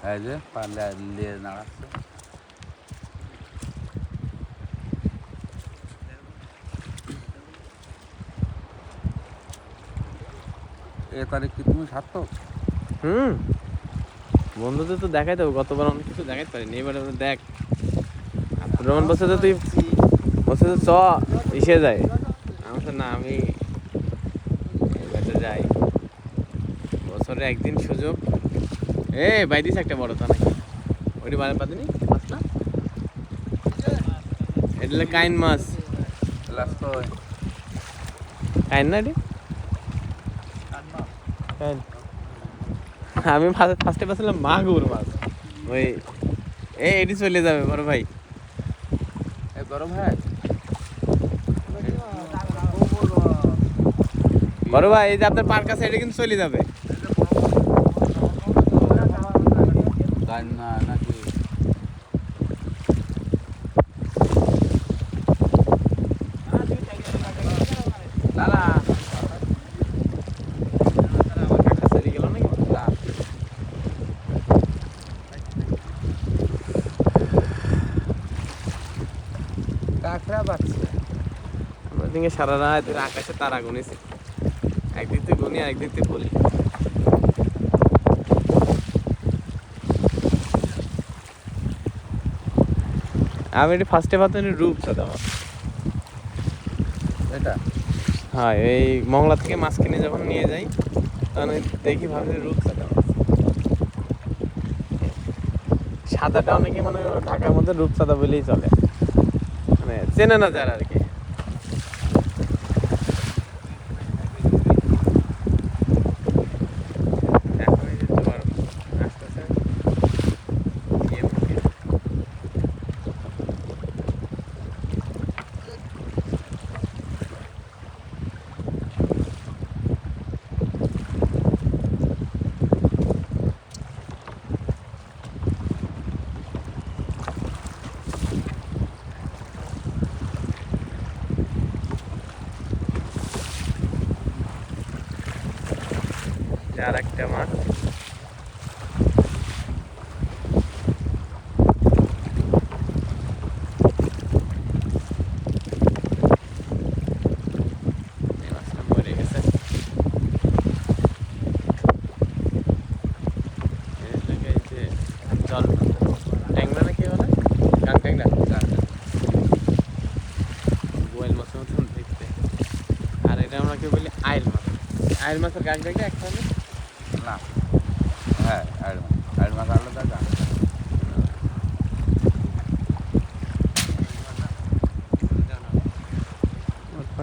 এই যে পালে নিয়ে নাড়াচ্ছে। এ তারিখ কি তুমি সার্থক? বন্ধুদের তো দেখাই দেবো, গতবার অনেক কিছু দেখাইতে পারিনি, এবার দেখ। রোমান বলছে তো তুই বলছে তো চ এসে যায়, আমার তো না, আমি এবারে যাই, বছরে একদিন সুযোগ। বাই দিস একটা বড় তা নাকি ওইটি বারে পাদিনি মাছ না, এটা হলো কাইন মাছ। লাস্ট কাইন না এটি কাইন। আমি ফার্স্টে পাচ্ছিলাম মাগুর মাছ, ওই এটি চলে যাবে বড় ভাই। বড় ভাই, বড় ভাই এই যে আপনার পার কাছে এটা কিন্তু চলে যাবে। নাকি দাদা চলে গেল নাকি? কাঁকড়া বাচ্চা আমরা দিকে সারা রাত আকাশে তারা গুনেছি, একদিক থেকে গুনি একদিক থেকে বলি। আমি এটি ফার্স্টে ভাবতাম রূপচাঁদা মাছ। এটা হ্যাঁ, এই মংলা থেকে মাছ কিনে যখন নিয়ে যাই তখন দেখি ভাবছি রূপচাঁদা মাছ। সাদাটা অনেকে মানে ঢাকার মধ্যে রূপচাঁদা বলেই চলে, মানে চেনে না যারা আর কি। আর একটা মাছ মরে গেছে। জল ট্যাংরা না কি বলে, গান ট্যাংরা, গোয়েল মাছের মতন দেখতে। আর এটা আমরা কি বলি আইল মাছ। আইল মাছের গান ট্যাংরা একসাথে না, হ্যাঁ আর মাছ আলাদা গান।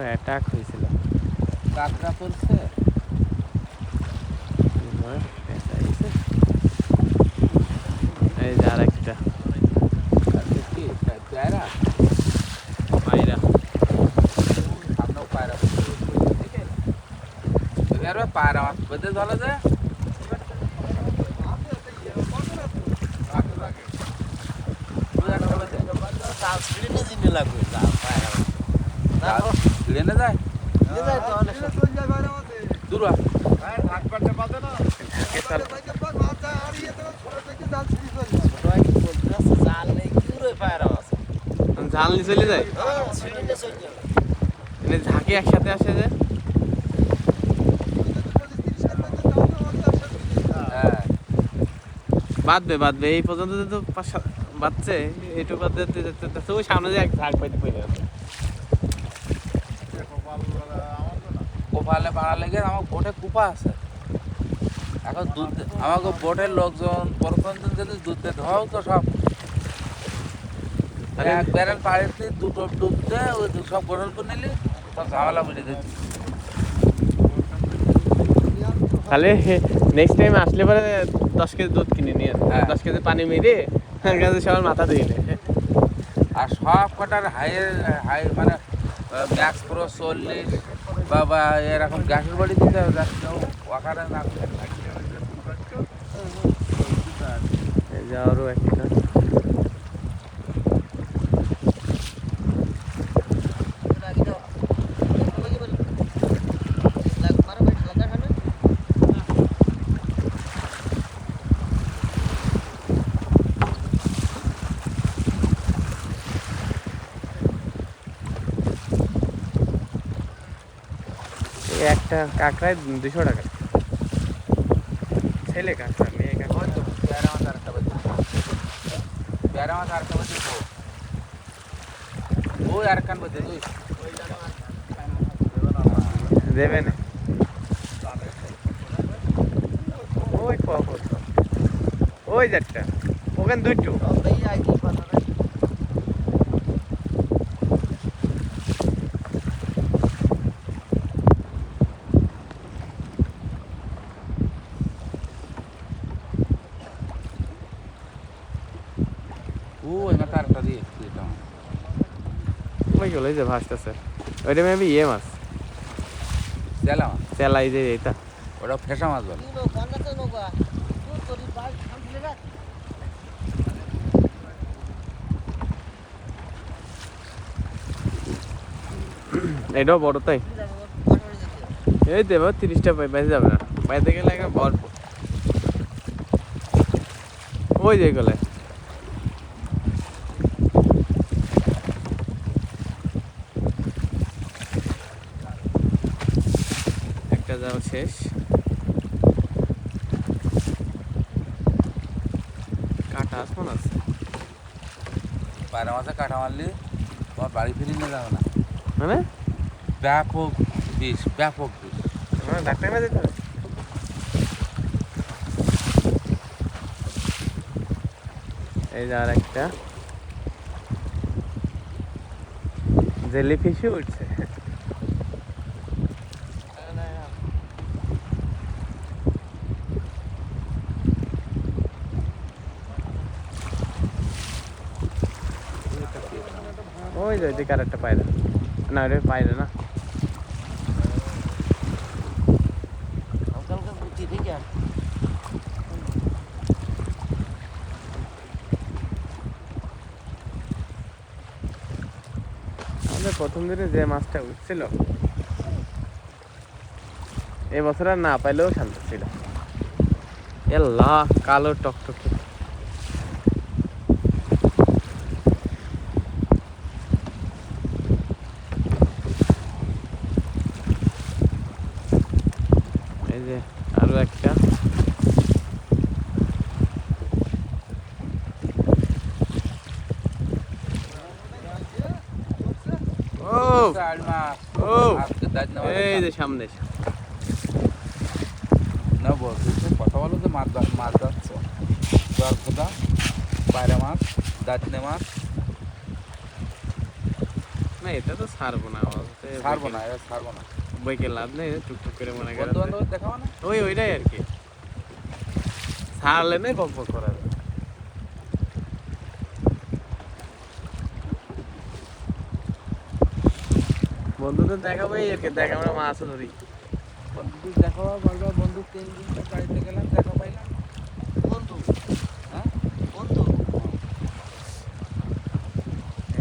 অ্যাটাক হয়েছিল, কাঁকড়া পড়ছে। এই যে আর একটা কি পায়রা, পায়রা সামনেও পায়রা পায়রা মাছ বেঁধে ধরা যায়। লেনে যায় দূরা জাল নিয়ে চলে যায়, ঝাঁকি একসাথে আসে যে বাঁধবে এই পর্যন্ত তো বাঁধছে, এইটুকু বাঁধতে ওই সামনে যে এক ঝাঁক পাইতে পড়ে যাবে। কোপালে ভাড়া লেগে আমার বোটে কুপা আছে এখন দুধ। আমাকে বোটের লোকজন পরপঞ্চন যদি দুধ দিয়ে ধোয়াও তো সব এক ব্যারেল পাড়িতে দুটো ডুব দিয়ে ওই সব গোড়ল করে নিলি সব ঝামেলা বুঝে দিচ্ছি। তাহলে নেক্সট টাইম আসলে পরে 10 কেজি দুধ কিনে নিয়ে 10 কেজি পানি মেরে সবার মাথা ধুয়ে নে। আর সব কটার হাই মানে ম্যাক্স প্রো 40 বা এরকম গ্যাসের বাড়ি দিতে হবে, ওখানে না আরও একটা একটা কাঁকড়ায় 200 টাকা। ছেলে কাঁকড়া, মেয়ে কাঁকড়া। ওই তো পেয়ারা মাছ আরেকটা বাজে, পেয়ারা মাছ আরেকটা বাজে তো, ওই আরেকখান বাজে ওই দেবে না ওই কখন ওই যারটা ওখানে দুইটো। ওই মাছ আরেকটা দিয়ে দিতে হবে। ওই গেলো যে ভাসতেছে, ওইটা মেবি ইয়ে মাছ, চেলা মাছ, চেলাই যে এটা। ওটা ফেসা মাছ বলে। এটাও বড় তাই, এই দেব 30টা বেঁচে যাবে না, পাইতে গেলে একটা ভরপুর। ওই যে গেলে একটা যাও শেষ। কাটা আসমান আছে, পায়রা মাছে কাটা মারলে তোমার বাড়ি ফিরে নিয়ে যাবে না, মানে ব্যাপক বিষ, ব্যাপক বিষ। মানে ডাক্তার না যেতে হবে। এই যে আর একটা জেলি ফিশও উঠছে। ওই যে ওইদিকে আর একটা পায়রা, না ওটা পায়রা না, আমাদের প্রথম দিনে যে মাছটা উঠছিল এবছর আর না পাইলেও শান্ত ছিল। এল্লাহ কালো টকটকে। এই যে আরো একটা, ও চাল মাছ, ও আজকে দাঁত নেওয়া এই যে সামনে না বলছে, কথা বলো যে মাছ মাছ যাচ্ছে, জল খোদা, পায়রা মাছ, দাঁতনে মাছ। না এটা তো ছাড়বো না, ছাড়বো না, এটা ছাড়বো না। বইকে লাভ নেই, টুকটুক করে মনে করে বন্ধু বান্ধব দেখাবো না, ওই ওইটাই আর কি, ছাড়লে নাই বক বক করা যাবে। বন্ধুদের দেখাবো এই আর কি, দেখ আমরা মাছ ধরি। বন্ধু দেখাবো, বলবো বন্ধু 3 দিন তো বাড়িতে গেলাম, দেখা পাইলাম বন্ধু। হ্যাঁ বন্ধু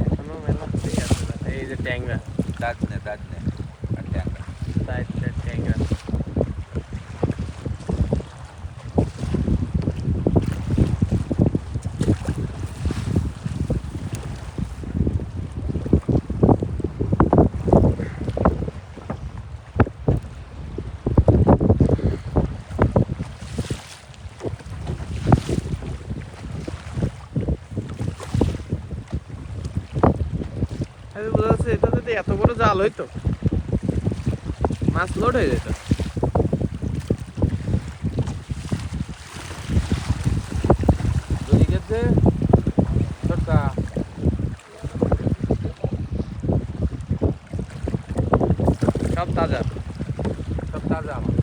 এখনো মেলা ঠিক আছে। এই যে ট্যাংরা, দাঁতনে আর ট্যাংরা। ট্যাংরা বোঝা যাচ্ছে, এটা যদি এত বড় জাল হইতো মাছ লোড হয়ে যেত। যদি গেছে ছোটটা সব তাজা। সব তাজা আমার।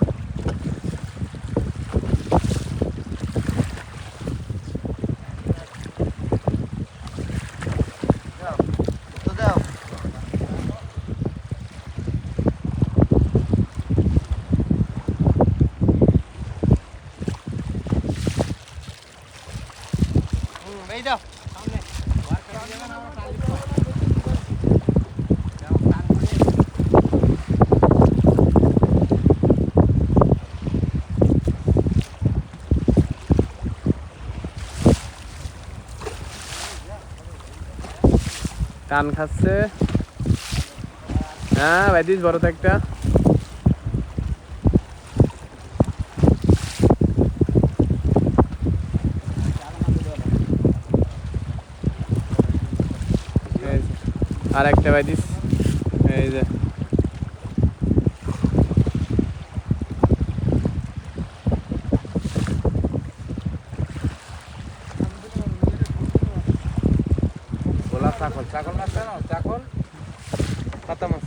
টান খাচ্ছে, হ্যাঁ ভাই দিস বড় তো একটা। আর একটা বাইদিস এই যে গোলা চাকল চাকল মাছ কেন চাকল পাতা মাছ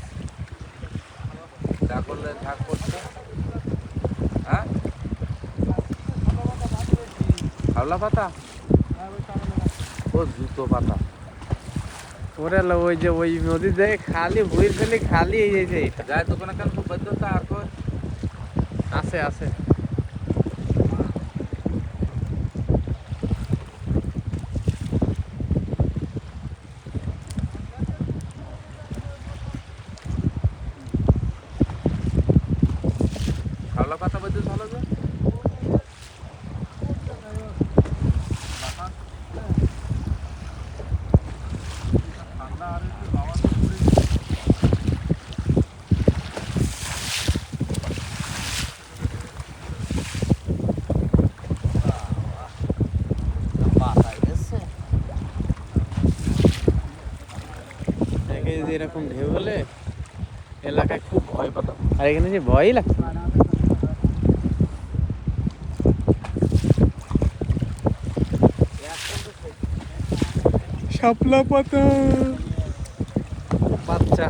চাকলে থাক করছে হ্যাঁ হাওলা পাতা ও জুতো পাতা ওরে আল্লাহ, ওই যে ওই নদীর জায়গায় খালি ভুঁড়ি ফেলে খালি এই যে এটা যায় দোকানে কেন খুব বাধ্যতা আর কই আছে আছে হাওলা পাতা বাদ্য ভালো যে দেখে যদি এরকম ঢেউ হলে এলাকায় খুব ভয় পেতাম, আর এখানে যে ভয়ই লাগছে না। শাপলা পাতা বাচ্চা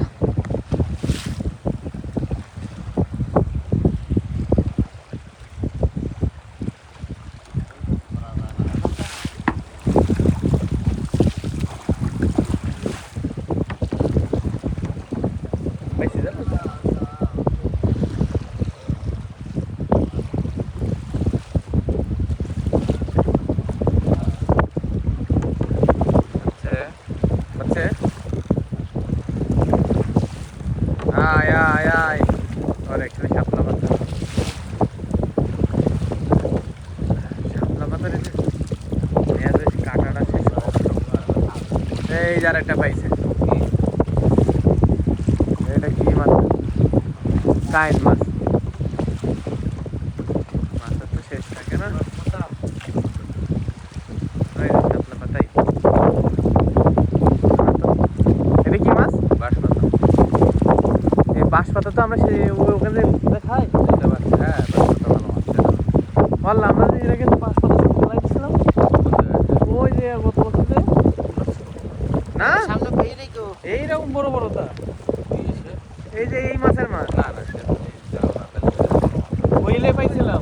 বেশি যাবে তো। আছে আয় আয় আয় আর এখানে শাপলা পাতা শাপলা পাতার এই যে পেঁয়াজের কাঁটাটা শেষ এই যার একটা পাইছে এটা কি মাছ কাইন মাছ মাছটা তো শেষ থাকে না ওই যে শাপলা পাতাই এটা কি মাছ বাস পাতা এই বাঁশ পাতা তো আমরা ওখানে খাই হ্যাঁ বাস পাতা ভালো মাছ বল আমরা যে এর আগে বাঁশ পাতা সব ফেলাই দিয়েছিলাম ওই যে গত বছর যে না সামনে পেয়ে নেই কেউ এইরকম বড় বড় তা এই যে এই মাছের মাছ না না সে ওইলে পাইছিলাম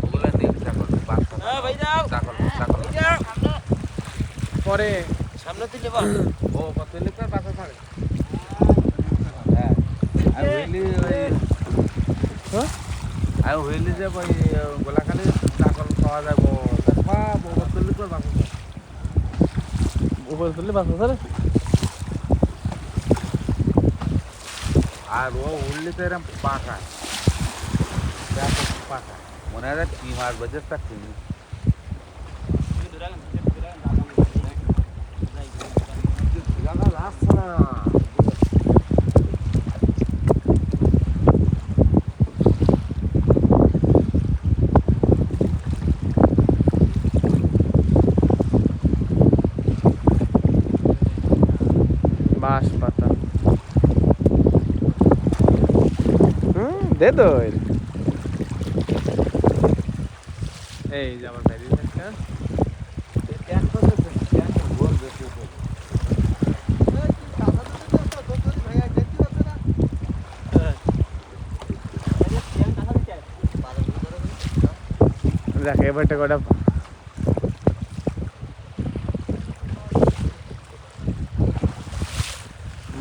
ওগুলো নীল চাকল বাস পাতা হ্যাঁ ভাই যাও চাকল চাকল পরে সামনে তুই যাবা ও কত লিটার বাসা থাকে হ্যাঁ আর হইলি ওই হ্যাঁ আর হইলি যে ওই গোলাখালি চাকল পাওয়া যায় কত লিটার বাসা থাকে উপরে তুললে বাঁচবো স্যার আর ও উঠলি তো এরকম পাকা পাকা মনে হয় কি মাছ বাজে তা চিনি আসছে না বাঁশ পাতা দে তো এই যে আমার বাইরে দেখ এবারটা কটা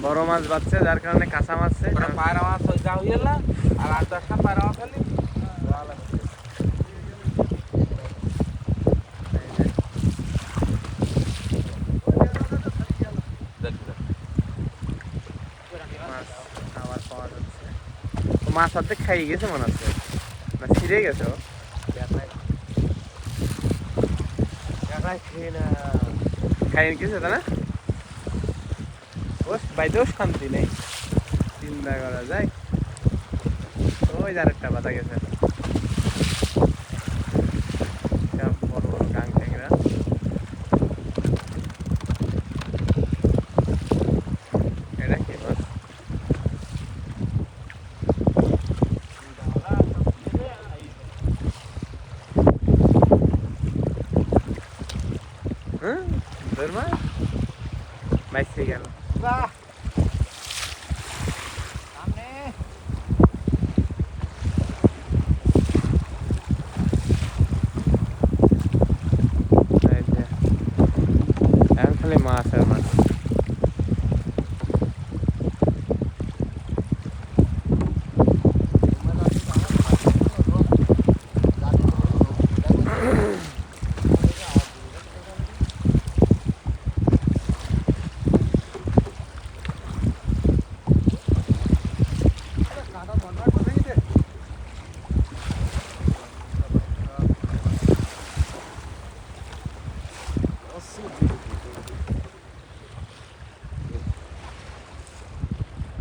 বড় মাছ বাচ্ছে যার কারণে কাঁচা মাছ পায়রা মাছ ওই যা হইল না আর 8-10টা পায়রা মাছ খালি মাছ আবার পাওয়া যাচ্ছে তো মাছ অর্ধেক খাই গেছে মনে হচ্ছে না ছিঁড়ে গেছে ও খাই গেছে তা না ও বাইতেও শান্তি নেই চিন্তা করা যায় ওই যার একটা বাধা গেছে বড় বড় গাং ট্যাংরা তোর মা বাইসে গেল বাহ সামনে এই যে এখন খালি মাছ আর মাছ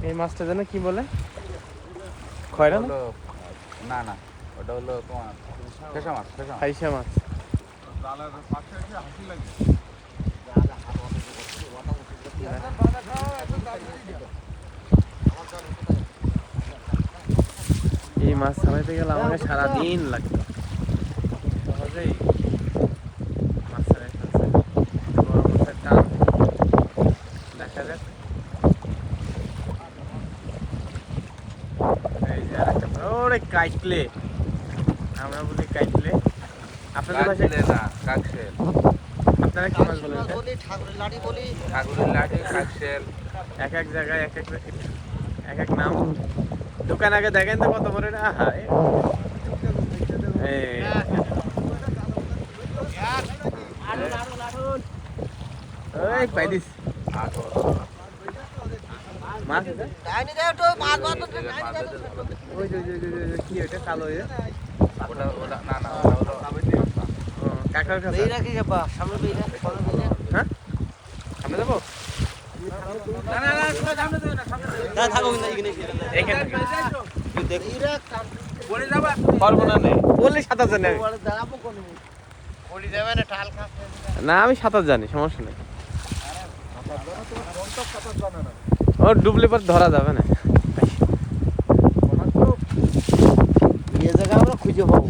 এই মাছটা যেন কি বলে খয়রা না হলো- না না ওটা হলো তোমার ফেসা মাছ ফাইসা মাছ এই মাছ ছাড়াইতে গেলে আমাকে সারাদিন লাগতো সহজেই মাছ ছাড়াই ফেলছে বড় মাছের টান দেখা যাক এই যে আরেকটা ওরে কাইটলে আমরা বলি কাইটলে আপনাদের ভাষায় কাকলে না কাকশেল আপনারা কি মাছ বলেন এটা? বলি ঠাকুরের লাড়ি বলি ঠাকুরের লাঠি কাকশেল এক এক জায়গায় এক এক নাম দোকান আগে দেখেন তো কত বড় এটা আহা, এই ওই পাই দিস আগর মাছ এটা? ডাইনি দে তো মাছ মাছ তো এদের মাছ ডাইনি ধরতে ভালো দেখে। ওই যে কি ওটা কালো ওই যে? ওটা ওটা না না ওটা হলো ও, কাকার কাছে বেই রাখি যাবা সামনে বেই রাখ সামনে বেই রাখ হ্যাঁ সামনে যাবো না না না সামনে দেবে না সামনে দেবে না থাকো কিন্তু এখানে এখানে দেখি রাখ বলে যাবা পারবো না নে বললে সাঁতার জানি আমি। বলে দাঁড়াবো কোন বলি যাবে না ঠাল খাচ্ছে না আমি সাঁতার জানি সমস্যা নেই ও ডুবলে পর ধরা যাবে না এই জায়গা আমরা খুঁজে পাবো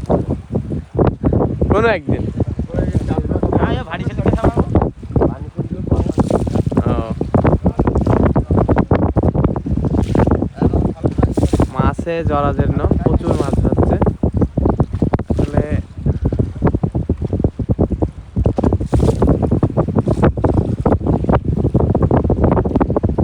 কোনো একদিন আয় ভারী ছেলে কে খাবো ও মাছে জড়ার জন্য প্রচুর মাছ ধরছে